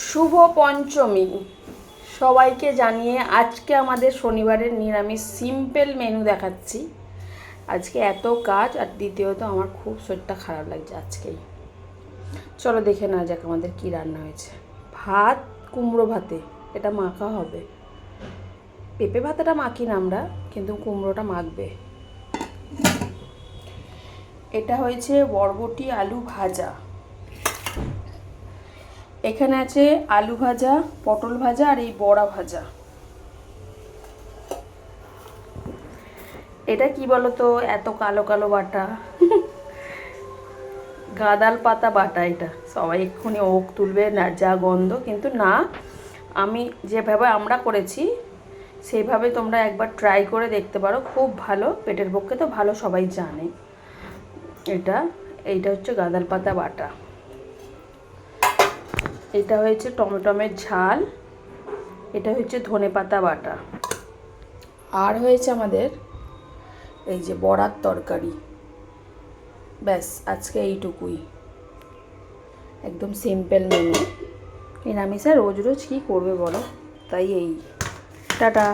শুভ পঞ্চমী সবাইকে জানিয়ে আজকে আমাদের শনিবারের নিরামিষ সিম্পল মেনু দেখাচ্ছি। আজকে এত কাজ, আর দ্বিতীয়ত আমার খুব শরীরটা খারাপ লাগছে আজকেই। চলো দেখে নেওয়া যাক আমাদের কী রান্না হয়েছে। ভাত, কুমড়ো ভাতে, এটা মাখা হবে। পেঁপে ভাতাটা মাখি না আমরা, কিন্তু কুমড়োটা মাখবে। এটা হয়েছে বরবটি আলু ভাজা। এখানে আছে আলু ভাজা, পটল ভাজা আর এই বড়া ভাজা। এটা কি বলতো, এত কালো কালো বাটা গাঁদাল পাতা বাটা। এটা সবাই এক্ষুনি ওক তুলবে না, যা গন্ধ। কিন্তু না, আমি যেভাবে আমরা করেছি সেইভাবে তোমরা একবার ট্রাই করে দেখতে পারো, খুব ভালো। পেটের পক্ষে তো ভালো, সবাই জানে। এইটা হচ্ছে গাঁদাল পাতা বাটা। এটা হয়েছে টমেটোমের ঝাল। এটা হচ্ছে ধনেপাতা বাটা। আর হয়েছে আমাদের এই যে বড়ার তরকারি। ব্যাস, আজকে এইটুকুই, একদম সিম্পল মেনু। নিরামিষে রোজ রোজ কী করবে বলো, তাই এই টাটা।